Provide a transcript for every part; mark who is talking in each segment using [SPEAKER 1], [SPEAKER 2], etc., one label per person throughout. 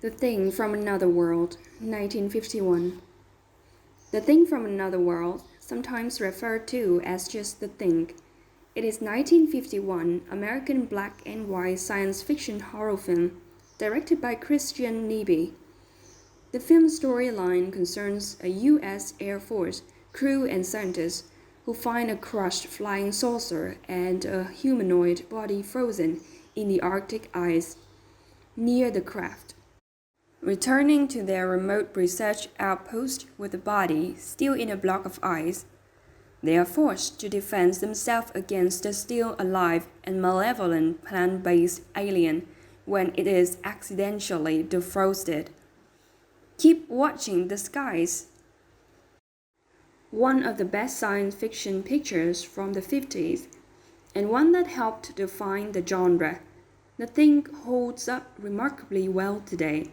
[SPEAKER 1] The Thing from Another World, 1951. The Thing from Another World, sometimes referred to as just The Thing. It is 1951 American black and white science fiction horror film, directed by Christian Nebe. The film's storyline concerns a U.S. Air Force crew and scientists who find a crushed flying saucer and a humanoid body frozen in the Arctic ice near the craft. Returning to their remote research outpost with the body still in a block of ice, they are forced to defend themselves against the still alive and malevolent plant-based alien when it is accidentally defrosted. Keep watching the skies. One of the best science fiction pictures from the 50s, and one that helped define the genre. The Thing holds up remarkably well today.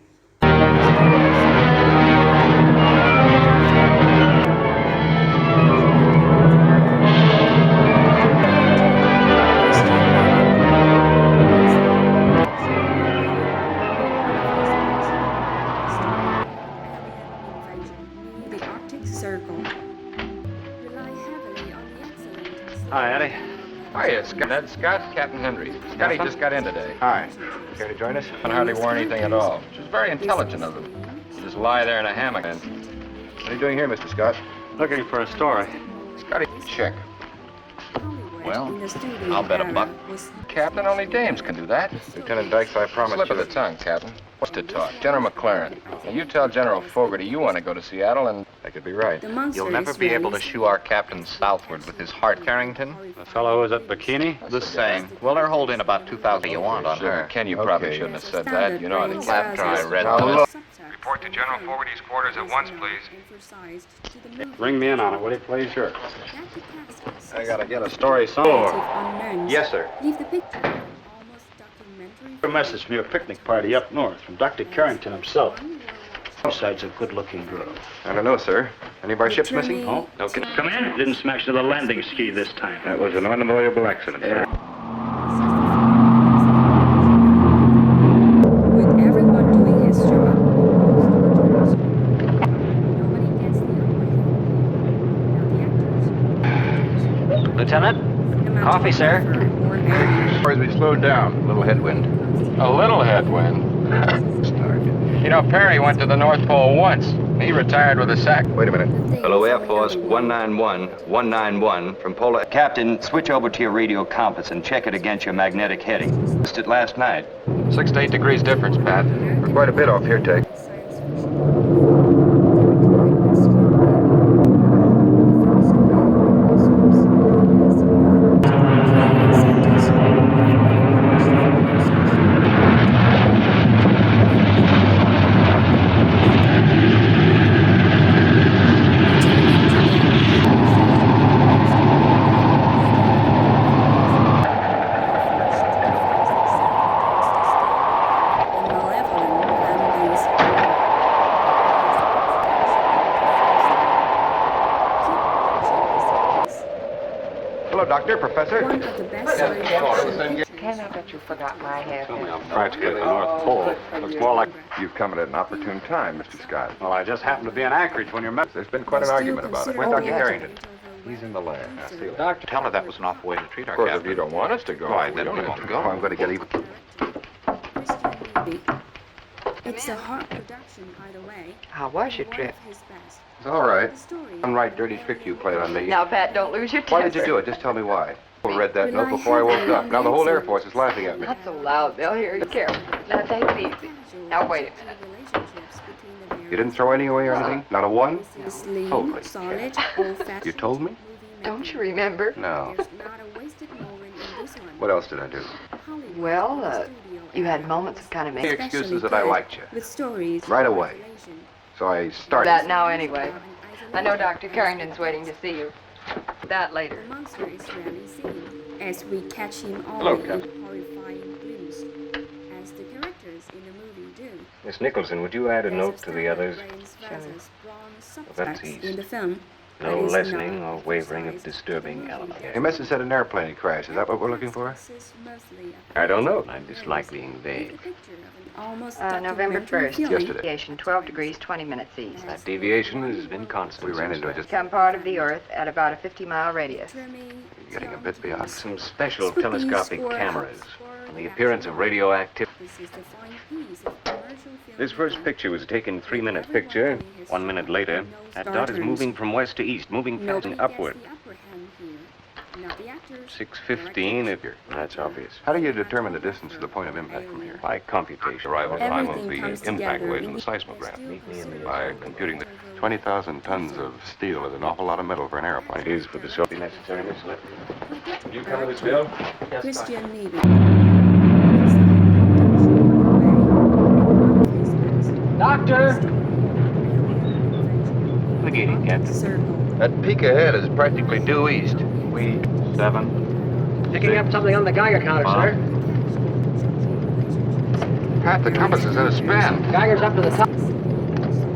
[SPEAKER 1] The Arctic Circle.
[SPEAKER 2] Hi, Eddie.
[SPEAKER 3] Hiya, Scott. Ned Scott, Captain Henry. Scotty just got in today.
[SPEAKER 2] Hi. Care to join us?
[SPEAKER 3] And hardly wore anything at all. Which was very intelligent of him. Just lie there in a hammock and...
[SPEAKER 2] What are you doing here, Mr. Scott? Looking for a story.
[SPEAKER 3] Scotty, check.
[SPEAKER 1] Well,
[SPEAKER 3] I'll bet a buck. Captain, only dames can do that.
[SPEAKER 2] Lieutenant Dykes, I promise
[SPEAKER 3] Slip
[SPEAKER 2] you.
[SPEAKER 3] of the tongue, Captain. What's to talk? General McLaren. Now, you tell General Fogarty you want to go to Seattle and...
[SPEAKER 2] I could be right.
[SPEAKER 4] You'll never be able to shoo our captain southward with his heart, Carrington.
[SPEAKER 2] The fellow who was at Bikini?
[SPEAKER 4] The same. Well, they're holding about 2,000 you want on her.
[SPEAKER 3] Ken, you probably shouldn't have said that. You know, the
[SPEAKER 4] After I read
[SPEAKER 2] Now,
[SPEAKER 4] the
[SPEAKER 2] look.
[SPEAKER 5] Report to General Fogarty's quarters at once, please.
[SPEAKER 2] Bring me in on it, will you, please?
[SPEAKER 1] Sure.
[SPEAKER 2] I gotta get a story somewhere.
[SPEAKER 1] Yes,
[SPEAKER 2] sir.
[SPEAKER 1] Leave the picture. Almost documentary.
[SPEAKER 6] A message from your picnic party up north, from Dr. Carrington himself. Besides a good-looking girl.
[SPEAKER 2] I don't know, sir. Any of our ships missing?
[SPEAKER 1] Oh,
[SPEAKER 2] okay.
[SPEAKER 6] Come in. Didn't smash to the landing ski this time.
[SPEAKER 2] That was an unavoidable accident, sir.
[SPEAKER 1] With everyone doing his job, nobody gets the upper hand. Now the
[SPEAKER 7] Lieutenant? Coffee, sir.
[SPEAKER 3] As we slowed down, a little headwind. A little headwind? You know, Perry went to the North Pole once. He retired with a sack.
[SPEAKER 2] Wait a minute.
[SPEAKER 8] Hello, Air Force 191, 191 from Polar. Captain, switch over to your radio compass and check it against your magnetic heading. Missed it last night.
[SPEAKER 3] 6 to 8 degrees difference, Pat.
[SPEAKER 2] We're quite a bit off here, Take. Hello, Doctor, Professor.
[SPEAKER 1] One of the best science
[SPEAKER 9] Ken, I bet you forgot my hat.
[SPEAKER 2] I'm practically at the North Pole. Looks more like...
[SPEAKER 5] You've come at an opportune time, Mr. Scott.
[SPEAKER 2] Well, I just happened to be in Anchorage when your message...
[SPEAKER 5] There's been quite an argument about it. Where's Dr. Carrington?
[SPEAKER 2] He's in the lab.
[SPEAKER 4] Doctor, tell her that was an awful way to treat our
[SPEAKER 3] Of course, if
[SPEAKER 4] captain.
[SPEAKER 3] you don't want us to go,
[SPEAKER 4] Why,
[SPEAKER 3] we
[SPEAKER 4] then
[SPEAKER 3] don't
[SPEAKER 4] we
[SPEAKER 3] have
[SPEAKER 4] won't
[SPEAKER 3] to
[SPEAKER 4] go.
[SPEAKER 5] Oh, I'm going to get even.
[SPEAKER 1] It's a hard production either way.
[SPEAKER 9] How was your trip?
[SPEAKER 1] His best.
[SPEAKER 5] It's all right.
[SPEAKER 1] The story.
[SPEAKER 5] Some right dirty trick you played on me.
[SPEAKER 9] Now, Pat, don't lose your temper.
[SPEAKER 5] Why did you do it? Just tell me why. I read that note before I woke up. Now the whole Air Force is laughing at me.
[SPEAKER 9] Not so loud, they'll hear you. Careful. Now, take it easy. Now, wait a minute.
[SPEAKER 5] You didn't throw any away or anything? Not a one?
[SPEAKER 1] This lean,
[SPEAKER 5] Holy
[SPEAKER 1] solid, old-fashioned
[SPEAKER 5] You told me?
[SPEAKER 9] Don't you remember?
[SPEAKER 5] No.
[SPEAKER 1] There's not a wasted moment in this one.
[SPEAKER 5] What else did I do?
[SPEAKER 1] Hollywood,
[SPEAKER 9] Well,
[SPEAKER 1] the studio,
[SPEAKER 9] you had moments of kind of
[SPEAKER 5] The
[SPEAKER 9] make
[SPEAKER 5] excuses that I liked you.
[SPEAKER 1] with stories
[SPEAKER 5] Right away. So I started.
[SPEAKER 9] that now anyway. I know Dr. Carrington's waiting to see you. That later.
[SPEAKER 1] The monster is rarely seen as we catch him all
[SPEAKER 2] Hello,
[SPEAKER 1] in
[SPEAKER 2] Captain.
[SPEAKER 1] horrifying glimpse, as the characters in the movie do.
[SPEAKER 2] Miss Nicholson, would you add a
[SPEAKER 1] There's
[SPEAKER 2] note to the
[SPEAKER 1] standard
[SPEAKER 2] others?
[SPEAKER 1] brains versus bronze
[SPEAKER 2] that's
[SPEAKER 1] subtext
[SPEAKER 2] easy.
[SPEAKER 1] in the film. No lessening or wavering of disturbing elements.
[SPEAKER 5] Your message said an airplane crash. Is that what we're looking for?
[SPEAKER 1] I don't know. I'm dislikely vague.
[SPEAKER 9] November 1st.
[SPEAKER 5] Yesterday.
[SPEAKER 9] Deviation 12 degrees, 20 minutes east.
[SPEAKER 1] That deviation has been constant.
[SPEAKER 5] We ran into it just
[SPEAKER 9] Become part of the Earth at about a 50-mile radius.
[SPEAKER 5] getting a bit beyond.
[SPEAKER 1] Some special telescopic cameras and the appearance of radioactivity. This first picture was taken 3-minute picture. 1 minute later, that dot is moving from west to east, moving fast and upward. 6:15 if you're... That's obvious.
[SPEAKER 5] How do you determine the distance to the point of impact from here?
[SPEAKER 1] By computation.
[SPEAKER 2] Arrival time of the impact wave in the seismograph. By computing the
[SPEAKER 5] 20,000 tons of steel is an awful lot of metal for an airplane.
[SPEAKER 1] It is for the short necessary slip. Will you cover this bill?
[SPEAKER 10] Christian Navy.
[SPEAKER 3] Doctor!
[SPEAKER 1] Negating, Captain.
[SPEAKER 5] That peak ahead is practically due east.
[SPEAKER 1] We 7.
[SPEAKER 7] Picking up something on the Geiger counter, sir.
[SPEAKER 5] Pat, the compass is in a spin.
[SPEAKER 7] Geiger's up to the top.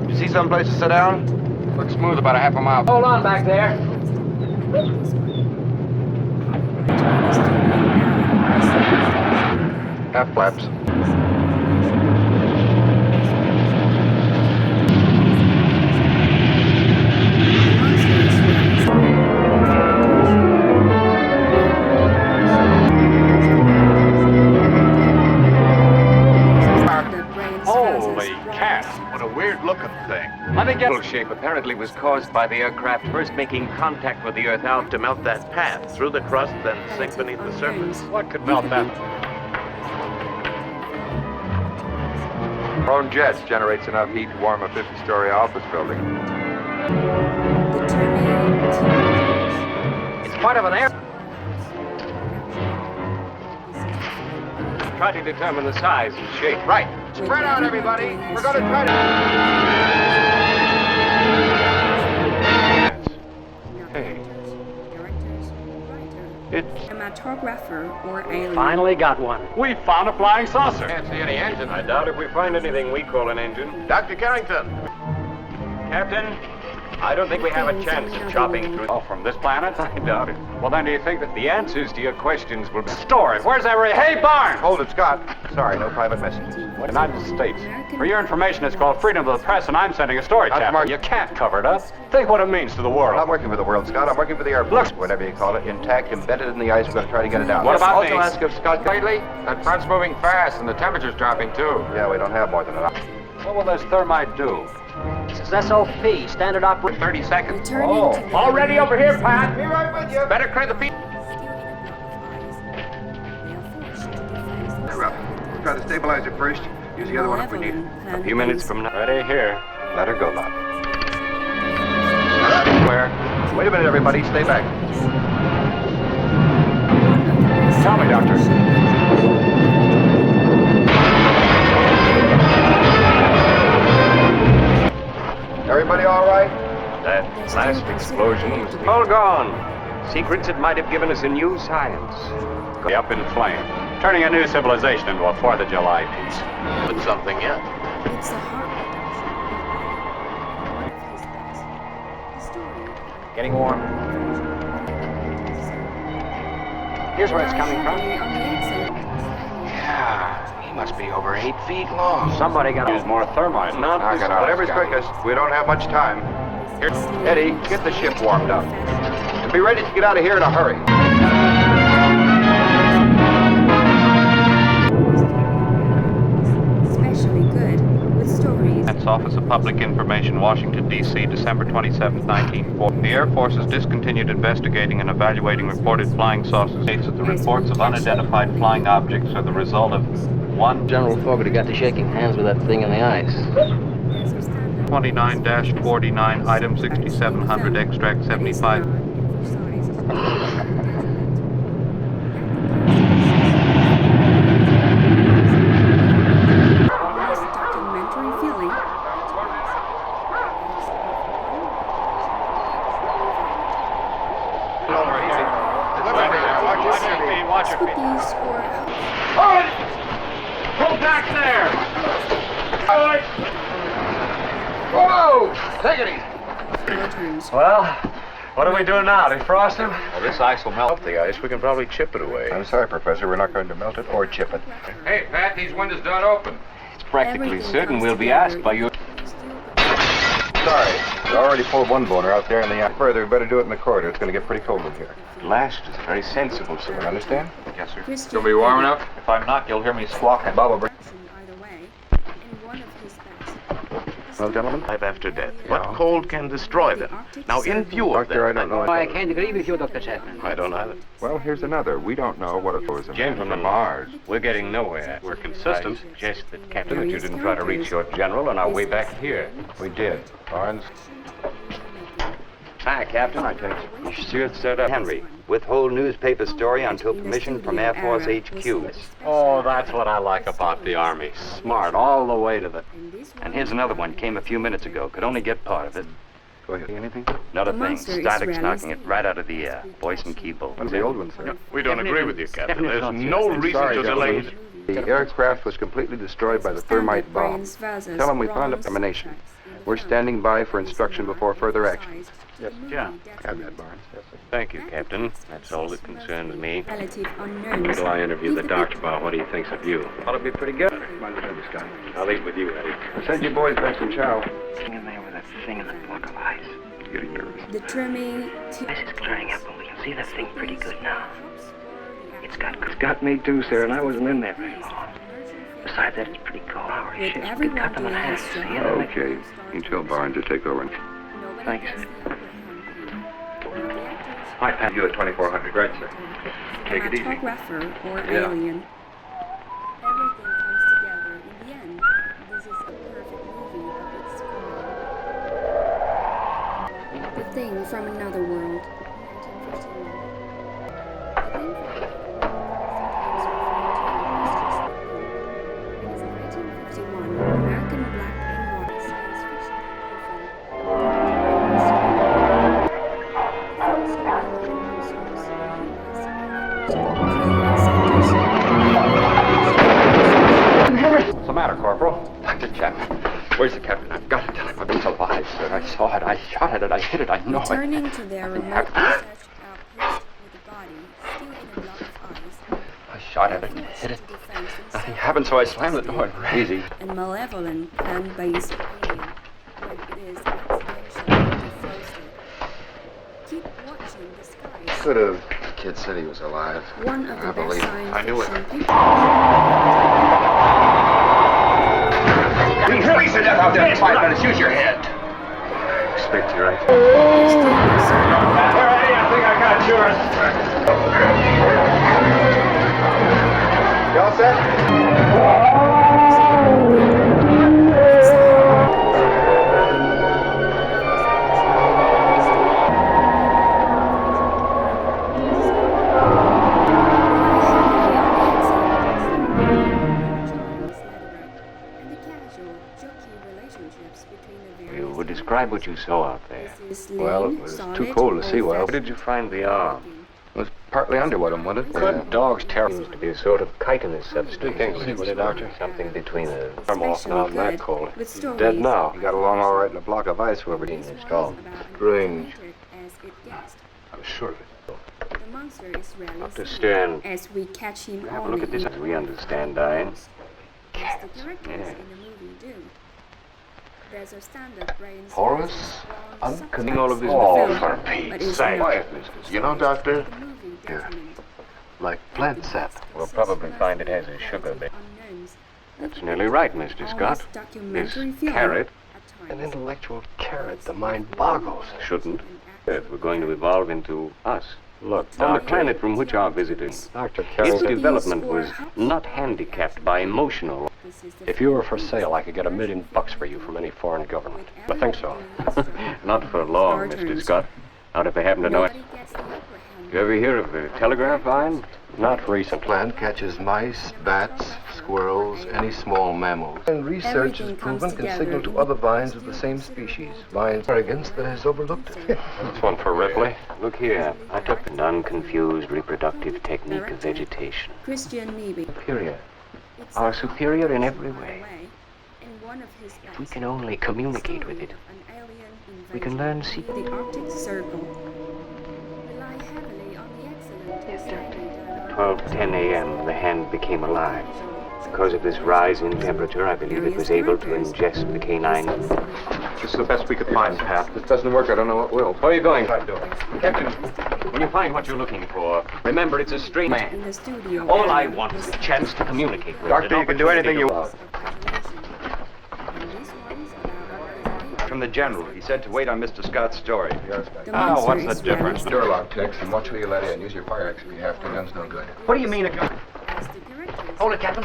[SPEAKER 5] You see some place to sit down?
[SPEAKER 3] Looks smooth about a half a mile.
[SPEAKER 7] Hold on back there.
[SPEAKER 5] Half flaps.
[SPEAKER 2] Holy cat! What a weird looking thing.
[SPEAKER 1] Let me get shape apparently was caused by the aircraft first making contact with the Earth out
[SPEAKER 2] To melt that path through the crust, then sink beneath the surface.
[SPEAKER 1] What could melt that?
[SPEAKER 5] Our own jets generates enough heat to warm a 50-story office building.
[SPEAKER 7] It's part of an air.
[SPEAKER 1] Try to determine the size and shape.
[SPEAKER 5] Right. Spread out, everybody. We're going to try to...
[SPEAKER 1] Hey. It's...
[SPEAKER 10] Cinematographer or alien.
[SPEAKER 7] Finally got one.
[SPEAKER 2] We found a flying saucer.
[SPEAKER 3] Can't see any engine.
[SPEAKER 1] I doubt if we find anything we call an engine.
[SPEAKER 5] Dr. Carrington.
[SPEAKER 1] Captain, I don't think we have a chance of chopping through...
[SPEAKER 2] Oh, from this planet?
[SPEAKER 1] I doubt it.
[SPEAKER 2] Well, then do you think that the answers to your questions will be... Story, where's that... Hey, Barnes!
[SPEAKER 5] Hold it, Scott. Sorry, no private messages.
[SPEAKER 2] United States. For your information, it's called freedom of the press, and I'm sending a story
[SPEAKER 5] That's
[SPEAKER 2] chapter.
[SPEAKER 5] Mark-
[SPEAKER 2] You can't cover it up. Think what it means to the
[SPEAKER 5] I'm
[SPEAKER 2] world.
[SPEAKER 5] not working for the world, Scott. I'm working for the airport. Whatever you call it. Intact, embedded in the ice. We're going to try to get it down.
[SPEAKER 2] What about
[SPEAKER 5] also
[SPEAKER 2] me?
[SPEAKER 5] ask if Scott...
[SPEAKER 3] Lately, that front's moving fast and the temperature's dropping too.
[SPEAKER 5] Yeah, we don't have more than enough.
[SPEAKER 2] What will this thermite do?
[SPEAKER 7] This is SOP, standard operation.
[SPEAKER 3] 30 seconds.
[SPEAKER 7] Already over here, Pat.
[SPEAKER 5] Be right with you.
[SPEAKER 3] Better clear the feet.
[SPEAKER 5] We'll try to stabilize it first. Use the other one if we need it.
[SPEAKER 1] A few minutes from now...
[SPEAKER 2] Ready, here.
[SPEAKER 5] Let her go, Bob. Where? Wait a minute, everybody. Stay back.
[SPEAKER 2] Tell me, Doctor.
[SPEAKER 5] Everybody all right?
[SPEAKER 1] That last explosion was all gone. Secrets that might have given us a new science.
[SPEAKER 2] Up in flame. Turning a new civilization into a 4th of July piece.
[SPEAKER 3] Put something in.
[SPEAKER 10] It's the heart story.
[SPEAKER 7] Getting warm. Here's where it's coming from.
[SPEAKER 3] Yeah, he must be over 8 feet long.
[SPEAKER 7] Somebody got
[SPEAKER 2] Use more thermite.
[SPEAKER 1] Not
[SPEAKER 5] I got whatever's quickest. We don't have much time. Here, Eddie, get the ship warmed up. And be ready to get out of here in a hurry.
[SPEAKER 10] Especially good with stories.
[SPEAKER 4] That's Office of Public Information, Washington, D.C., December 27, 1940. The Air Force has discontinued investigating and evaluating reported flying saucers. States that the reports of unidentified flying objects are the result of one
[SPEAKER 7] General Fogarty got to shaking hands with that thing in the ice.
[SPEAKER 4] 29-49, item 6700, extract 75.
[SPEAKER 10] Documentary feeling.
[SPEAKER 2] Watch your feet.
[SPEAKER 10] Cookies or
[SPEAKER 3] Pull back there!
[SPEAKER 5] Whoa! Take it easy.
[SPEAKER 10] returns.
[SPEAKER 7] Well,
[SPEAKER 3] What do we do now? Defrost him?
[SPEAKER 5] Well, this ice will melt the ice. We can probably chip it away. I'm sorry, Professor. We're not going to melt it or chip it.
[SPEAKER 3] Hey, Pat, these windows don't open.
[SPEAKER 8] It's practically certain we'll be asked by you.
[SPEAKER 5] Sorry. We already pulled one boner out there in the ice. Further, we better do it in the corridor. It's going to get pretty cold in here.
[SPEAKER 8] Last is very sensible, sir.
[SPEAKER 5] You understand?
[SPEAKER 4] Yes, sir.
[SPEAKER 10] Christian
[SPEAKER 3] Gonna be warm enough?
[SPEAKER 4] If I'm not, you'll hear me squawking.
[SPEAKER 5] Bubba, bring...
[SPEAKER 10] either way, in one of his beds.
[SPEAKER 5] Well, gentlemen?
[SPEAKER 11] Life after death. What cold can destroy them? Now, in view of
[SPEAKER 5] Doctor, I
[SPEAKER 11] that,
[SPEAKER 5] don't know.
[SPEAKER 7] I can't agree with you, Dr. Chapman.
[SPEAKER 11] I don't either.
[SPEAKER 5] Well, here's another. We don't know what it was.
[SPEAKER 3] Gentlemen, Mars. We're getting nowhere. We're consistent. I suggest that, Captain, that you didn't try to reach your general on our way back here.
[SPEAKER 5] We did. Barnes?
[SPEAKER 8] Hi, Captain.
[SPEAKER 5] Hi, Kenneth.
[SPEAKER 8] You sure set up Henry. Withhold newspaper story until permission from Air Force HQ.
[SPEAKER 3] Oh, that's what I like about the Army. Smart all the way to the...
[SPEAKER 8] And here's another one. Came a few minutes ago. Could only get part of it.
[SPEAKER 5] Go ahead. Anything?
[SPEAKER 8] Not a
[SPEAKER 10] The
[SPEAKER 8] thing.
[SPEAKER 10] monster is
[SPEAKER 8] Static's
[SPEAKER 10] realistic.
[SPEAKER 8] knocking it right out of the air. Voice and keyboard.
[SPEAKER 5] When's the old one, sir?
[SPEAKER 11] We don't agree with you, Captain.
[SPEAKER 3] Definitely
[SPEAKER 11] There's
[SPEAKER 3] not
[SPEAKER 11] no
[SPEAKER 3] serious.
[SPEAKER 11] reason
[SPEAKER 5] Sorry,
[SPEAKER 11] to delay
[SPEAKER 5] gentlemen. The aircraft was completely destroyed by the thermite bomb. Tell them we found a termination. We're standing by for instruction before further action.
[SPEAKER 6] Yes, yeah.
[SPEAKER 5] Have that, Barnes. Yes, sir.
[SPEAKER 3] Thank you, Captain. That's all that concerns me.
[SPEAKER 10] Relative
[SPEAKER 3] Wait
[SPEAKER 10] unknowns.
[SPEAKER 3] till I interview the doctor about what he thinks of you.
[SPEAKER 8] Ought to be pretty good.
[SPEAKER 3] I'll leave with you, Eddie.
[SPEAKER 5] I'll send you boys back some chow.
[SPEAKER 7] In there with that thing in the block of ice.
[SPEAKER 5] Getting nervous.
[SPEAKER 10] The trimming
[SPEAKER 7] Ice is clearing up and we can see that thing pretty good now. It's got me too, sir, and I wasn't in there very long. Besides that, it's pretty cold. Our
[SPEAKER 10] with
[SPEAKER 7] ships, we
[SPEAKER 10] everyone
[SPEAKER 7] cut them in
[SPEAKER 10] doing
[SPEAKER 7] half.
[SPEAKER 10] his
[SPEAKER 7] See
[SPEAKER 10] job.
[SPEAKER 7] it?
[SPEAKER 5] Okay. You tell Barnes to take over.
[SPEAKER 7] Thanks.
[SPEAKER 5] Hi, Pat. You at 2400. Right, sir. Take it easy.
[SPEAKER 10] Cartographer or
[SPEAKER 5] Yeah.
[SPEAKER 10] alien. Everything comes together in the end. This is a perfect movie of its kind. The Thing from Another World, 1951. The Thing from Another World, sometimes referred to as just The Thing. It is a 1951 American black and white science fiction
[SPEAKER 3] What's the matter, Corporal? Dr. Chapman. Where's the captain? I've got to tell him. It's alive, sir. I saw it. I shot at it. I hit it. I know it.
[SPEAKER 10] Returning to their remote research outpost with the body still in a block of ice.
[SPEAKER 3] I shot at it and hit it. Nothing happened, so I slammed the door and ran. Easy.
[SPEAKER 10] And malevolent plant-based alien, when it is accidentally defrosted. Keep watching the skies.
[SPEAKER 5] Could have. The kid said he was alive.
[SPEAKER 10] One of the
[SPEAKER 5] I
[SPEAKER 10] best
[SPEAKER 5] believe it.
[SPEAKER 10] science
[SPEAKER 5] I knew it.
[SPEAKER 10] fiction pictures.
[SPEAKER 5] We freeze to death out there in 5 minutes. Use your head.
[SPEAKER 3] Expect you're right.
[SPEAKER 5] Here, Eddie, I think I got yours. You all set?
[SPEAKER 3] You would describe what you saw out there.
[SPEAKER 5] Well, it was too cold to see well.
[SPEAKER 3] Where did you find the arm?
[SPEAKER 5] It was partly underwater, wasn't it?
[SPEAKER 3] Good dog's terror seems to be a sort of chitinous substance.
[SPEAKER 5] Can't see with it, Doctor.
[SPEAKER 3] Something between a thermal and that cold. He's
[SPEAKER 10] stories
[SPEAKER 3] dead now.
[SPEAKER 5] He got along all right in a block of ice, whoever did.
[SPEAKER 3] Strong.
[SPEAKER 5] Strange.
[SPEAKER 10] As it guessed.
[SPEAKER 5] I'm sure of it.
[SPEAKER 10] The monster is rarely
[SPEAKER 3] Dr.
[SPEAKER 10] seen
[SPEAKER 3] Stern,
[SPEAKER 10] as we catch him
[SPEAKER 3] have a
[SPEAKER 10] only
[SPEAKER 3] look at this.
[SPEAKER 10] in
[SPEAKER 3] We understand, Diane.
[SPEAKER 10] as the characters
[SPEAKER 3] yeah.
[SPEAKER 10] in the movie do. There's a standard brain
[SPEAKER 5] Porous,
[SPEAKER 3] uncoming all of this.
[SPEAKER 5] Oh,
[SPEAKER 10] film,
[SPEAKER 5] for
[SPEAKER 10] but
[SPEAKER 5] Pete's
[SPEAKER 10] it's
[SPEAKER 5] sake.
[SPEAKER 10] not.
[SPEAKER 5] Quiet, mistress. You know, Doctor,
[SPEAKER 10] The movie
[SPEAKER 5] Here.
[SPEAKER 10] document
[SPEAKER 5] like plant sap.
[SPEAKER 3] We'll probably find it has a sugar bit.
[SPEAKER 10] unknowns.
[SPEAKER 3] That's nearly right, Mr. Scott.
[SPEAKER 10] Almost
[SPEAKER 3] This
[SPEAKER 10] documentary film
[SPEAKER 3] carrot
[SPEAKER 10] at times.
[SPEAKER 5] An intellectual carrot, the mind boggles.
[SPEAKER 3] shouldn't. If we're going to evolve into us. Look, on the planet from which our visitors,
[SPEAKER 5] Dr.
[SPEAKER 3] its
[SPEAKER 5] Carrington.
[SPEAKER 3] development was not handicapped by emotional.
[SPEAKER 10] If
[SPEAKER 3] you were for sale, I could get $1 million for you from any foreign government. I think so. Not for long, Mr. Scott. Not if they happen to know it. You ever hear of the telegraph line? Not recently.
[SPEAKER 5] Plant catches mice, bats, squirrels, any small mammals. And research has
[SPEAKER 10] Everything comes
[SPEAKER 5] proven can
[SPEAKER 10] together
[SPEAKER 5] signal to
[SPEAKER 10] in
[SPEAKER 5] other vines of the same species. Vines arrogance that has overlooked it.
[SPEAKER 3] That's one for Ripley. Look here. I took an unconfused reproductive technique of vegetation.
[SPEAKER 10] Christian Nebe.
[SPEAKER 3] Superior. Are superior in every way.
[SPEAKER 10] In one of his
[SPEAKER 3] If we can only communicate with it, we can learn secrets.
[SPEAKER 10] The Arctic Circle.
[SPEAKER 3] 12:10 a.m., the hand became alive. Because of this rise in temperature, I believe it was able to ingest the canine.
[SPEAKER 5] This is the best we could find, Pat. If this doesn't work, I don't know what will.
[SPEAKER 3] Where are you going? Captain, when you find what you're looking for, remember it's a strange man. All I want is a chance to communicate with
[SPEAKER 5] Doctor,
[SPEAKER 3] him.
[SPEAKER 5] you can do anything you want. From the general. He said to wait on Mr. Scott's story.
[SPEAKER 2] Oh, what's the difference?
[SPEAKER 5] Door lock, Tex, and watch who you let in. Use your fire axe if you have to. Gun's no good.
[SPEAKER 7] What do you mean a gun? Hold it, Captain.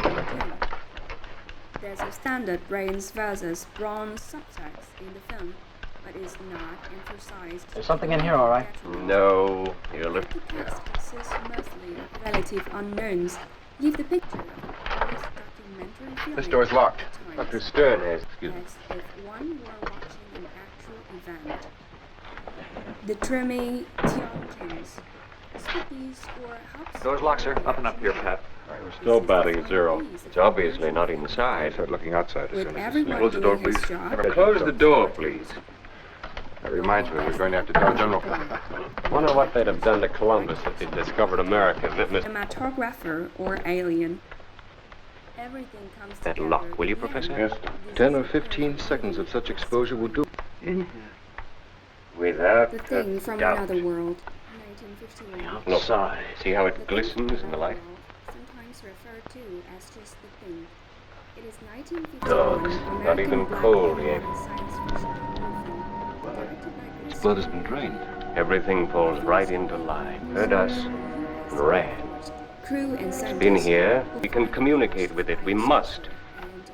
[SPEAKER 10] There's a standard brains versus bronze subtext in the film, but is not emphasized.
[SPEAKER 7] There's something in here, all right?
[SPEAKER 3] No, you're
[SPEAKER 10] The text consists mostly of relative unknowns. Give the picture of a documentary film.
[SPEAKER 5] This door's locked.
[SPEAKER 3] Dr. Stern has. Excuse me.
[SPEAKER 10] As if one were watching an actual event. The trimming Tionkins, Spookies, or Hops.
[SPEAKER 5] Door's locked, sir. Up and up here, Pat.
[SPEAKER 2] We're still batting 0.
[SPEAKER 3] It's obviously not inside.
[SPEAKER 5] Start looking outside as
[SPEAKER 10] With
[SPEAKER 5] soon as
[SPEAKER 10] everyone
[SPEAKER 5] Close the door,
[SPEAKER 10] doing his
[SPEAKER 5] please.
[SPEAKER 10] job.
[SPEAKER 3] Close the door, please.
[SPEAKER 5] That reminds me, we're going to have to tell General.
[SPEAKER 2] Wonder what they'd have done to Columbus if they'd discovered America.
[SPEAKER 10] Cinematographer or alien. Everything comes
[SPEAKER 3] That
[SPEAKER 10] together
[SPEAKER 3] lock, will you,
[SPEAKER 10] in the
[SPEAKER 3] Professor?
[SPEAKER 10] end.
[SPEAKER 5] Yes, 10 or 15 seconds of such exposure will do.
[SPEAKER 3] Without
[SPEAKER 10] The Thing
[SPEAKER 3] a
[SPEAKER 10] from
[SPEAKER 3] doubt.
[SPEAKER 10] Another World, 1951.
[SPEAKER 3] Look, see how it glistens in the light?
[SPEAKER 10] Sometimes referred to as just the thing. It is
[SPEAKER 3] Oh,
[SPEAKER 10] 1951
[SPEAKER 3] it's not even
[SPEAKER 10] American
[SPEAKER 3] cold
[SPEAKER 10] black
[SPEAKER 3] yet.
[SPEAKER 10] science fiction horror film, directed by
[SPEAKER 5] His blood has been drained.
[SPEAKER 3] Everything falls right into line. Heard us. Ran.
[SPEAKER 10] Crew and
[SPEAKER 3] Been here. We can communicate with it. We must.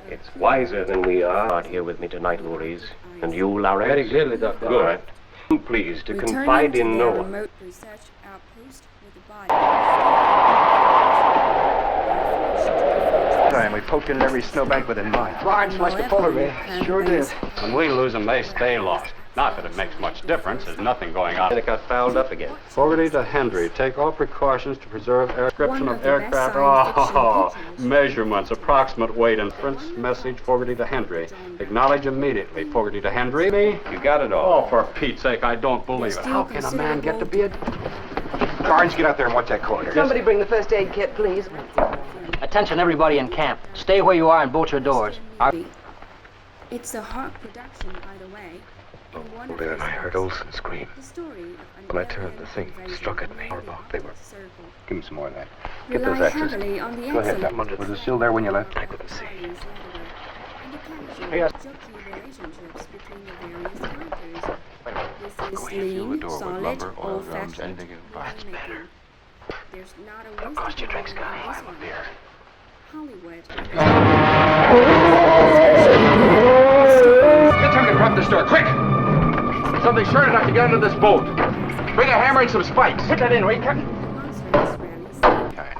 [SPEAKER 3] It's wiser than we are. Out here with me tonight, Louise. And you, Larry?
[SPEAKER 5] Very clearly, Doctor.
[SPEAKER 3] Good. Please, to confide in no one.
[SPEAKER 10] Remote research outpost with the body.
[SPEAKER 5] Time we poked in every snowbank within miles.
[SPEAKER 7] Fine, sliced the polar bear. Sure did.
[SPEAKER 2] When we lose them, they stay lost. Not that it makes much difference. There's nothing going on.
[SPEAKER 3] And it got fouled up again.
[SPEAKER 2] Fogarty to Hendry. Take all precautions to preserve description
[SPEAKER 10] One
[SPEAKER 2] of
[SPEAKER 10] of the best
[SPEAKER 2] aircraft.
[SPEAKER 10] science fiction
[SPEAKER 2] Oh,
[SPEAKER 10] pictures.
[SPEAKER 2] measurements, approximate weight, inference, message, Fogarty to Hendry. Acknowledge immediately. Fogarty to Hendry. Me?
[SPEAKER 5] You got it all.
[SPEAKER 2] Oh, for Pete's sake, I don't believe it.
[SPEAKER 5] How can a man get to be a... Barnes, get out there and watch that corner.
[SPEAKER 9] Somebody bring the first aid kit, please.
[SPEAKER 7] Attention, everybody in camp. Stay where you are and bolt your doors.
[SPEAKER 10] It's a hard production either way. In one of
[SPEAKER 5] Then
[SPEAKER 10] his
[SPEAKER 5] I heard
[SPEAKER 10] books,
[SPEAKER 5] Olson scream.
[SPEAKER 10] the story of an
[SPEAKER 5] When I turned,
[SPEAKER 10] alien
[SPEAKER 5] the thing
[SPEAKER 10] invasion
[SPEAKER 5] struck at me.
[SPEAKER 10] made it
[SPEAKER 5] They were...
[SPEAKER 10] circle.
[SPEAKER 5] Give me some more of that. Get
[SPEAKER 10] Rely
[SPEAKER 5] those axes.
[SPEAKER 10] heavily on the
[SPEAKER 5] Go ahead.
[SPEAKER 10] excellent
[SPEAKER 5] Was it still there when you left? I couldn't see.
[SPEAKER 10] and the casual,
[SPEAKER 5] Yes.
[SPEAKER 10] jokey relationships between the various characters. This is
[SPEAKER 5] Going through a
[SPEAKER 10] lean,
[SPEAKER 5] door with
[SPEAKER 10] solid,
[SPEAKER 5] lumber, oil drums,
[SPEAKER 10] old-fashioned
[SPEAKER 5] anything you can find.
[SPEAKER 10] movie making. There's not a
[SPEAKER 5] Don't
[SPEAKER 10] wasted
[SPEAKER 5] cost your drinks,
[SPEAKER 10] moment
[SPEAKER 5] Scotty.
[SPEAKER 10] in this
[SPEAKER 5] I'm a
[SPEAKER 10] one.
[SPEAKER 5] beer.
[SPEAKER 10] Hollywood.
[SPEAKER 5] Get somebody to prop this door, quick! Something short enough to get under this bolt. Bring a hammer and some spikes. Hit that in, right, Captain?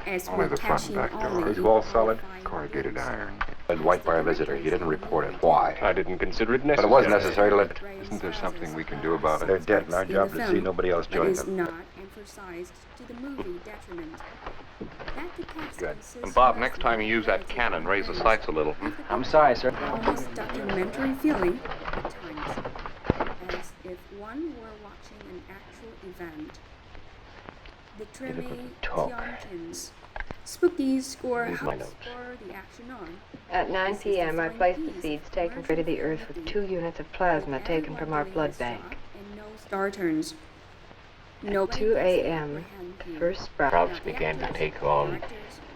[SPEAKER 10] As
[SPEAKER 5] Only
[SPEAKER 10] with
[SPEAKER 5] the front and
[SPEAKER 10] catching
[SPEAKER 5] back door.
[SPEAKER 10] only
[SPEAKER 5] Is wall solid?
[SPEAKER 10] fine
[SPEAKER 5] Corrugated iron. And white by a visitor. He didn't report it. Why?
[SPEAKER 3] I didn't consider it
[SPEAKER 5] But
[SPEAKER 3] necessary.
[SPEAKER 5] it was necessary to let...
[SPEAKER 10] Isn't there something we
[SPEAKER 5] can do about it? They're dead, and our
[SPEAKER 10] in
[SPEAKER 5] job
[SPEAKER 10] the
[SPEAKER 5] is to
[SPEAKER 10] film,
[SPEAKER 5] see nobody else
[SPEAKER 10] but
[SPEAKER 5] join
[SPEAKER 10] is
[SPEAKER 5] them.
[SPEAKER 10] not emphasized to the movie detriment. That the cast
[SPEAKER 5] Good.
[SPEAKER 10] consists
[SPEAKER 11] And Bob, next
[SPEAKER 10] mostly
[SPEAKER 11] time you use that
[SPEAKER 10] of
[SPEAKER 11] cannon, raise the sights a little.
[SPEAKER 7] I'm sorry, sir.
[SPEAKER 10] almost documentary feeling at times, as if one were watching an actual event. The trimming Tionkins, Spookies, or
[SPEAKER 3] Here's my
[SPEAKER 10] House
[SPEAKER 3] notes.
[SPEAKER 10] for the action on.
[SPEAKER 9] At 9 p.m., I placed the seeds taken to the earth with 2 units of plasma taken from our blood bank.
[SPEAKER 10] And no star turns.
[SPEAKER 9] At 2 a.m., the first sprout.
[SPEAKER 3] Sprouts began to take on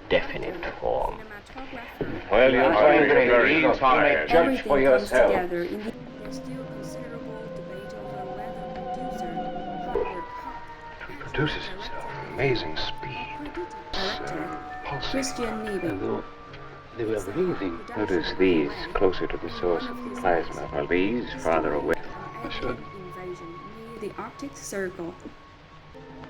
[SPEAKER 3] definite form.
[SPEAKER 10] Cinematographer.
[SPEAKER 3] Well, you'll find that
[SPEAKER 2] very
[SPEAKER 3] you
[SPEAKER 2] tired.
[SPEAKER 3] judge
[SPEAKER 10] Everything
[SPEAKER 3] for
[SPEAKER 10] comes
[SPEAKER 3] yourself.
[SPEAKER 10] together in the... There's still considerable debate over whether producer Howard Hawk
[SPEAKER 5] It produces itself. Amazing speed.
[SPEAKER 10] director
[SPEAKER 5] Pulsing.
[SPEAKER 10] Christian Niebel.
[SPEAKER 5] They were breathing.
[SPEAKER 3] Notice these closer to the source of the plasma, while these farther away.
[SPEAKER 10] Should. Invasion near the Arctic Circle.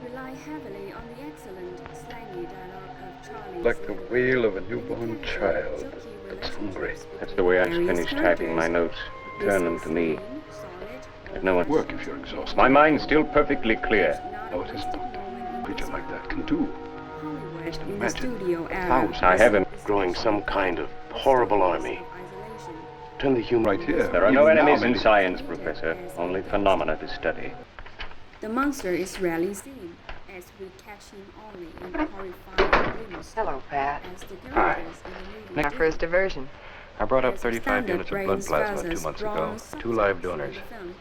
[SPEAKER 10] Rely heavily on the excellent slangy dialogue of Charlie.
[SPEAKER 5] Like the wail of a newborn child that's hungry.
[SPEAKER 3] That's the way I finished typing my notes. Turn them to me. But no one
[SPEAKER 5] Work if you're exhausted.
[SPEAKER 3] My mind's still perfectly clear.
[SPEAKER 5] No, it isn't. A creature like that can do.
[SPEAKER 10] Hollywood in the
[SPEAKER 5] Imagine
[SPEAKER 10] studio era.
[SPEAKER 5] thousands.
[SPEAKER 3] I have him growing some kind of horrible army. Turn the human
[SPEAKER 5] Right here.
[SPEAKER 3] There are no
[SPEAKER 5] Even now,
[SPEAKER 3] enemies in
[SPEAKER 5] maybe.
[SPEAKER 3] science, Professor. Only phenomena to study.
[SPEAKER 10] The monster is rarely seen, as
[SPEAKER 1] as we catch him only in horrifying glimpses.
[SPEAKER 9] Hello, Pat.
[SPEAKER 1] As the
[SPEAKER 3] Hi.
[SPEAKER 1] characters in the movie
[SPEAKER 9] My
[SPEAKER 1] do.
[SPEAKER 9] first diversion.
[SPEAKER 3] I brought up
[SPEAKER 1] There's a
[SPEAKER 3] 35
[SPEAKER 1] standard
[SPEAKER 3] units of blood
[SPEAKER 1] brains
[SPEAKER 3] plasma 2
[SPEAKER 1] versus
[SPEAKER 3] months ago.
[SPEAKER 1] bronze
[SPEAKER 3] 2 live
[SPEAKER 1] subjects in
[SPEAKER 3] donors.
[SPEAKER 1] the film,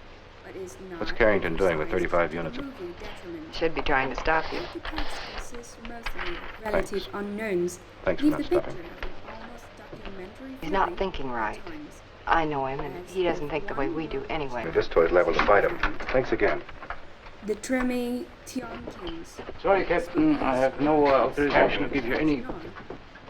[SPEAKER 1] but is not
[SPEAKER 3] What's Carrington doing with
[SPEAKER 1] emphasized
[SPEAKER 3] 35
[SPEAKER 1] to
[SPEAKER 3] units of...
[SPEAKER 1] movie detriment.
[SPEAKER 9] Should be trying to stop you.
[SPEAKER 1] The text consists mostly of relative unknowns.
[SPEAKER 3] Thanks for
[SPEAKER 1] Leave
[SPEAKER 3] not
[SPEAKER 1] the
[SPEAKER 3] stopping.
[SPEAKER 1] picture of an almost documentary
[SPEAKER 9] He's not
[SPEAKER 1] feeling
[SPEAKER 9] thinking right.
[SPEAKER 1] at times.
[SPEAKER 9] I know him, and he doesn't think the way we do anyway.
[SPEAKER 5] This toy's level to fight him. Thanks again.
[SPEAKER 1] The Treme Tionkins.
[SPEAKER 3] Sorry, Captain. I have no authorization to give you any...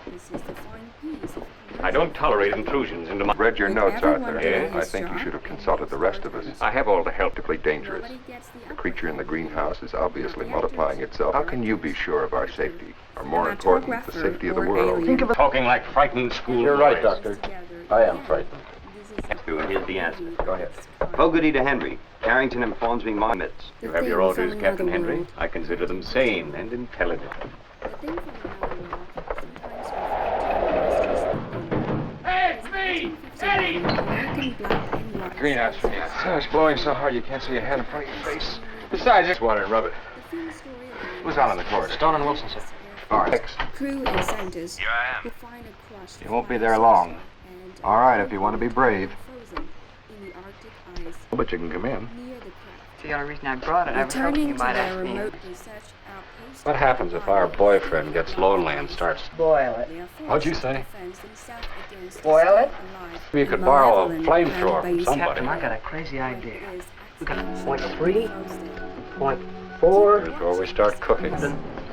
[SPEAKER 1] This is the fine piece of
[SPEAKER 3] I don't tolerate intrusions into my...
[SPEAKER 5] Read your
[SPEAKER 1] With
[SPEAKER 5] notes,
[SPEAKER 1] everyone
[SPEAKER 5] Arthur.
[SPEAKER 1] doing
[SPEAKER 5] I
[SPEAKER 1] his
[SPEAKER 5] think you
[SPEAKER 1] job,
[SPEAKER 5] should have consulted the rest of us.
[SPEAKER 3] I have all the help.
[SPEAKER 5] Particularly dangerous.
[SPEAKER 1] nobody gets the
[SPEAKER 5] The
[SPEAKER 1] upper
[SPEAKER 5] creature in the
[SPEAKER 1] hand.
[SPEAKER 5] greenhouse is obviously multiplying itself. How can you be sure of our safety? Or more
[SPEAKER 1] Cinematographer
[SPEAKER 5] important, the safety of the
[SPEAKER 1] or
[SPEAKER 5] world?
[SPEAKER 1] alien.
[SPEAKER 3] Think of it talking like frightened school.
[SPEAKER 5] You're right,
[SPEAKER 3] boys.
[SPEAKER 5] Doctor.
[SPEAKER 1] Together
[SPEAKER 5] I am
[SPEAKER 1] again.
[SPEAKER 5] frightened.
[SPEAKER 1] This is
[SPEAKER 8] And here's the answer.
[SPEAKER 5] Go ahead.
[SPEAKER 8] Fogarty to Henry. Carrington informs me my mitts.
[SPEAKER 1] The
[SPEAKER 3] You have your
[SPEAKER 1] thing
[SPEAKER 3] orders,
[SPEAKER 1] from
[SPEAKER 3] Captain
[SPEAKER 1] another
[SPEAKER 3] Henry.
[SPEAKER 1] world.
[SPEAKER 3] I consider them sane and intelligent.
[SPEAKER 1] The thing from another world, sometimes referred to as just the thing. Hey, it's me! Eddie! American black and white.
[SPEAKER 5] Greenhouse. It's blowing so hard you can't see ahead in front of your face. Besides, just water and rub it.
[SPEAKER 1] The film storyline
[SPEAKER 5] Who's on in the chorus?
[SPEAKER 3] Stone and Wilson, sir.
[SPEAKER 5] All right. Thanks.
[SPEAKER 1] crew and scientists
[SPEAKER 11] Here I am.
[SPEAKER 1] who find a crushed
[SPEAKER 5] You won't be
[SPEAKER 1] flying
[SPEAKER 5] there long.
[SPEAKER 1] saucer and
[SPEAKER 5] All right, if you want to be brave.
[SPEAKER 1] frozen in the Arctic ice
[SPEAKER 5] But you can come in.
[SPEAKER 1] near the craft.
[SPEAKER 9] The only reason I brought it, I was hoping
[SPEAKER 1] Returning
[SPEAKER 9] you
[SPEAKER 1] to
[SPEAKER 9] might
[SPEAKER 1] their
[SPEAKER 9] ask me.
[SPEAKER 1] remote research outpost.
[SPEAKER 3] What happens if our boyfriend gets lonely and starts...
[SPEAKER 9] Boil it.
[SPEAKER 1] They are forced
[SPEAKER 3] What'd you
[SPEAKER 1] to
[SPEAKER 3] say?
[SPEAKER 1] defend themselves against
[SPEAKER 9] Boil
[SPEAKER 1] the
[SPEAKER 9] it?
[SPEAKER 1] alive
[SPEAKER 3] You could
[SPEAKER 1] and
[SPEAKER 3] borrow a
[SPEAKER 1] malevolent
[SPEAKER 3] flamethrower from
[SPEAKER 1] land-based
[SPEAKER 3] somebody.
[SPEAKER 9] Captain, I got a crazy idea.
[SPEAKER 1] is
[SPEAKER 9] We got a
[SPEAKER 1] accidentally
[SPEAKER 9] .3,
[SPEAKER 1] roasted.
[SPEAKER 9] .4.
[SPEAKER 3] Here's where we start cooking.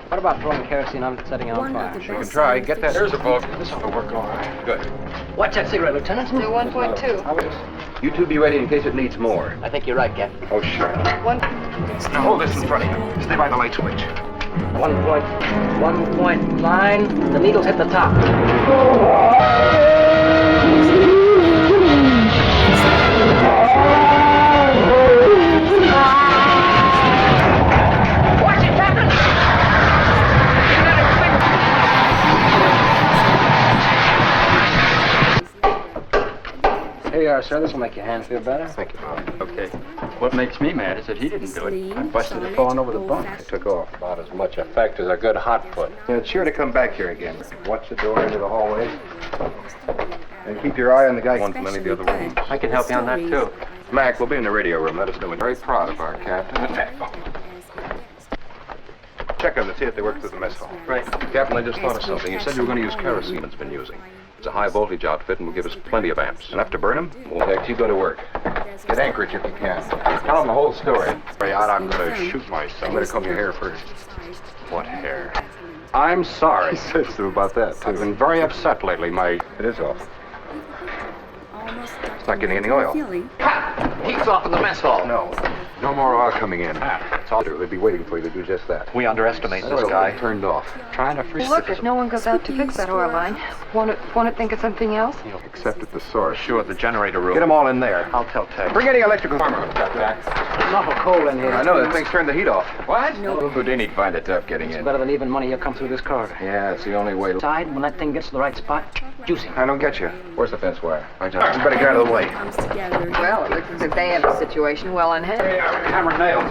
[SPEAKER 12] What about throwing kerosene on it and setting it on
[SPEAKER 1] One of
[SPEAKER 12] fire?
[SPEAKER 1] the
[SPEAKER 5] You can
[SPEAKER 1] best
[SPEAKER 5] try.
[SPEAKER 1] science
[SPEAKER 5] Get that.
[SPEAKER 1] fiction
[SPEAKER 5] There's a boat.
[SPEAKER 1] films.
[SPEAKER 5] This will work all right. Good.
[SPEAKER 12] Watch that cigarette, Lieutenant.
[SPEAKER 9] Do 1.2.
[SPEAKER 5] You two be ready in case it needs more.
[SPEAKER 12] I think you're right, Captain.
[SPEAKER 5] Oh, sure.
[SPEAKER 9] One.
[SPEAKER 5] Now hold this in front of you. Stay by the light switch.
[SPEAKER 12] 1.9. The needle's hit the top. Watch it, Captain! Here you are, sir. This will make your hands feel better.
[SPEAKER 5] Thank you, Bob.
[SPEAKER 3] Okay. What makes me mad is that he didn't do it. I busted it falling over the bunk.
[SPEAKER 5] It took off.
[SPEAKER 3] About as much effect as a good hot foot.
[SPEAKER 5] Yeah, it's sure to come back here again. Watch the door into the hallway. And keep your eye on the guy one from any of the other rooms.
[SPEAKER 3] I can help you on that, too.
[SPEAKER 5] Mac, we'll be in the radio room. Let us know. We're very proud of our captain. Check on to see if they work through the mess hall.
[SPEAKER 3] Right.
[SPEAKER 5] Captain, I just thought of something. You said you were going to use kerosene it's been using. It's a high voltage outfit and will give us plenty of amps. Enough to burn them? Well, Tex, you go to work. Get Anchorage if you can. Tell them the whole story. Right out, I'm going to shoot myself. I'm going to comb your hair first.
[SPEAKER 3] What hair? I'm sorry.
[SPEAKER 5] He's sensitive about that, too.
[SPEAKER 3] I've been very upset lately.
[SPEAKER 5] It is off.
[SPEAKER 1] It's
[SPEAKER 5] not getting any oil.
[SPEAKER 12] Heat's off in the mess hall.
[SPEAKER 5] No more oil coming in. It's all they'll be waiting for you to do just that.
[SPEAKER 6] We underestimate
[SPEAKER 5] That
[SPEAKER 6] this
[SPEAKER 5] oil
[SPEAKER 6] guy.
[SPEAKER 5] turned off.
[SPEAKER 3] Trying to freeze
[SPEAKER 9] Look, if no one goes out to fix that oil line, won't it think of something else?
[SPEAKER 5] Except at the source.
[SPEAKER 6] Sure, the generator room.
[SPEAKER 5] Get them all in there.
[SPEAKER 6] I'll tell Tex.
[SPEAKER 5] Bring any electrical armor.
[SPEAKER 12] There's an awful cold in here.
[SPEAKER 5] I know, that thing's turned the heat off.
[SPEAKER 3] What?
[SPEAKER 5] Houdini'd find it tough getting in.
[SPEAKER 12] Better than even money you'll come through this corridor.
[SPEAKER 5] Yeah, it's the only way.
[SPEAKER 12] Side, when that thing gets to the right spot, juicing.
[SPEAKER 5] I don't get you. Where's the fence wire? You better get out of the way.
[SPEAKER 1] Comes together.
[SPEAKER 9] Well, it looks as if they have the situation well in hand.
[SPEAKER 5] Hammer and nails.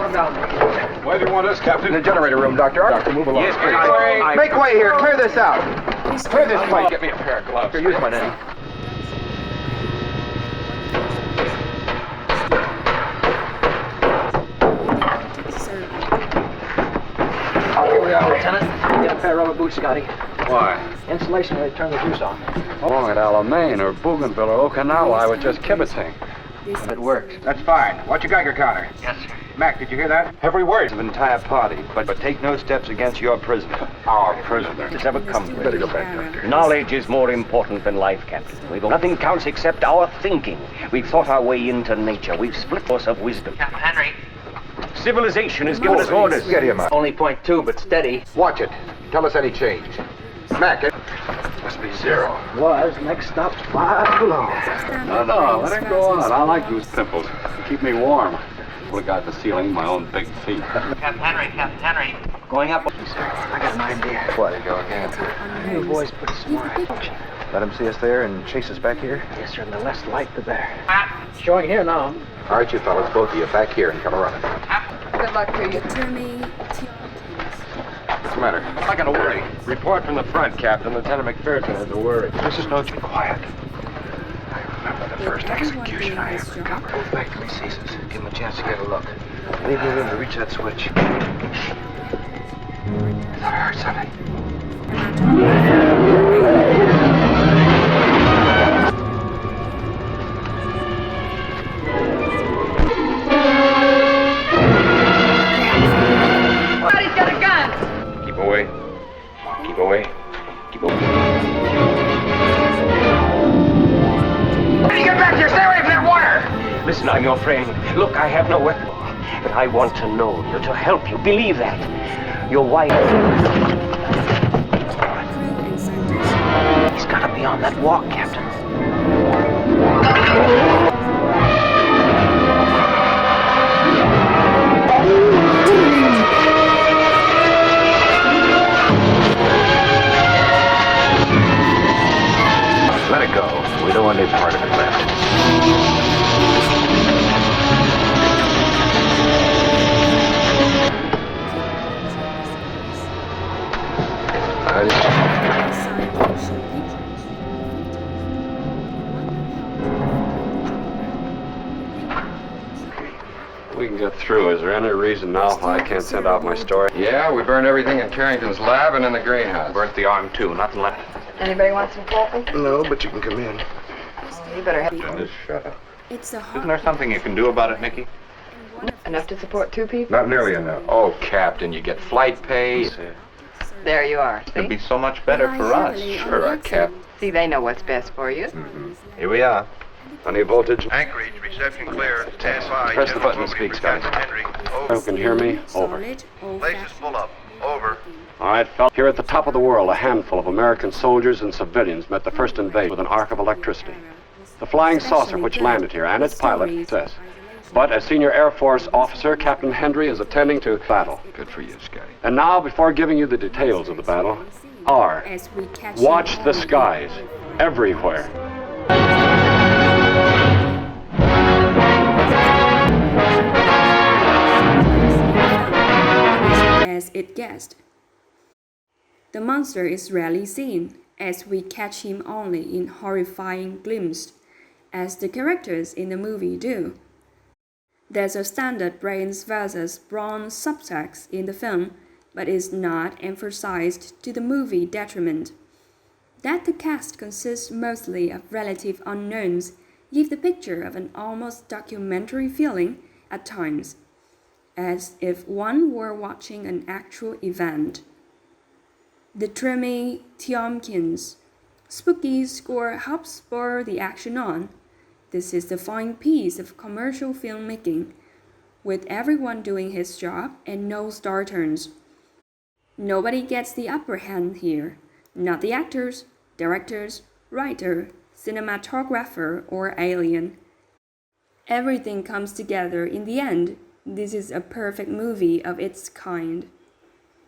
[SPEAKER 5] Where do you want us, Captain? In the generator room, Doctor. Doctor, move along.
[SPEAKER 3] Yes, please.
[SPEAKER 5] Make way here. Clear this out. Clear this place. Get me a pair of gloves. Here, use my name.
[SPEAKER 12] Here we are, Lieutenant. Get a pair of rubber boots, Scotty.
[SPEAKER 3] Why?
[SPEAKER 12] Insulation will turn the juice on.
[SPEAKER 3] Along at Alamein or Bougainville or Okinawa, I was just kibitzing.
[SPEAKER 12] It worked.
[SPEAKER 5] That's fine. Watch your Geiger counter.
[SPEAKER 12] Yes, sir.
[SPEAKER 5] Mac, did you hear that?
[SPEAKER 8] Every word of the entire party, but take no steps against your prisoner.
[SPEAKER 3] Our prisoner.
[SPEAKER 8] It's ever come to it.
[SPEAKER 5] Better go back, Doctor.
[SPEAKER 3] Knowledge is more important than life, Captain. Nothing counts except our thinking. We've thought our way into nature. We've split force of wisdom.
[SPEAKER 12] Captain Henry.
[SPEAKER 3] Civilization has given us orders.
[SPEAKER 5] Get him out.
[SPEAKER 12] Only .2, but steady.
[SPEAKER 5] Watch it. Tell us any change. Mac, it must be zero.
[SPEAKER 12] Was. Next stop, 5 below.
[SPEAKER 3] No, let it go on. I like those pimples. They keep me warm. Look got the ceiling, my own big feet.
[SPEAKER 12] Captain Henry. Going up. Sir, I got an idea.
[SPEAKER 5] What, you go again?
[SPEAKER 12] You boys put some more action.
[SPEAKER 5] Let him see us there and chase us back here?
[SPEAKER 12] Yes, sir, and the less light, the better. Showing here now.
[SPEAKER 5] All right, you fellas, both of you, back here and come running.
[SPEAKER 9] Good luck to you.
[SPEAKER 1] Treme Tionkins.
[SPEAKER 5] What's the matter? I'm not gonna worry.
[SPEAKER 3] Report from the front, Captain. Lieutenant McPherson has a word.
[SPEAKER 5] Mrs. Noach, be quiet. I remember the first execution I ever covered.
[SPEAKER 7] Both factory ceases. Give him a chance to get a look. Leave me room to reach that switch.
[SPEAKER 5] I thought I heard something.
[SPEAKER 9] Somebody's got a gun!
[SPEAKER 3] Keep away. Keep away. Keep away.
[SPEAKER 7] How do you get back here? Stay away from that wire!
[SPEAKER 12] Listen, I'm your friend. Look, I have no weapon. But I want to know you, to help you. Believe that. Your wife. He's got to be on that walk, Captain.
[SPEAKER 3] Let it go. We don't want any part of it left.
[SPEAKER 2] We can get through. Is there any reason now why I can't send out my story?
[SPEAKER 5] Yeah, we burned everything in Carrington's lab and in the greenhouse.
[SPEAKER 4] Burnt the arm, too. Nothing left.
[SPEAKER 9] Anybody want some coffee?
[SPEAKER 11] No, but you can come in.
[SPEAKER 9] You better have
[SPEAKER 5] Just shut up.
[SPEAKER 4] Isn't there something you can do about it, Mickey?
[SPEAKER 9] enough to support 2 people.
[SPEAKER 5] Not nearly enough.
[SPEAKER 8] Oh, Captain, you get flight pay.
[SPEAKER 9] There you are.
[SPEAKER 4] It'd
[SPEAKER 9] See?
[SPEAKER 4] be so much better for us.
[SPEAKER 8] Sure, Cap.
[SPEAKER 9] See, they know what's best for you.
[SPEAKER 2] Here we are. Any voltage?
[SPEAKER 11] Anchorage, reception clear. Stand by.
[SPEAKER 2] Press the button to speak, Scotty. You can hear me? Over.
[SPEAKER 11] Place is full up. Over.
[SPEAKER 2] All right, fellas. Here at the top of the world, a handful of American soldiers and civilians met the first invasion with an arc of electricity. The flying saucer which landed here and its pilot says. But as senior Air Force officer, Captain Hendry is attending to battle.
[SPEAKER 5] Good for you, Scotty.
[SPEAKER 2] And now, before giving you the details of the battle, watch the skies everywhere.
[SPEAKER 10] As it guessed. The monster is rarely seen, as we catch him only in horrifying glimpses, as the characters in the movie do. There's a standard brains versus brawn subtext in the film, but is not emphasized to the movie detriment. That the cast consists mostly of relative unknowns give the picture of an almost documentary feeling at times, as if one were watching an actual event. The trimmy Tiomkin's spooky score helps spur the action on. This is the fine piece of commercial filmmaking, with everyone doing his job and no star turns. Nobody gets the upper hand here, not the actors, directors, writer, cinematographer, or alien. Everything comes together in the end. This is a perfect movie of its kind.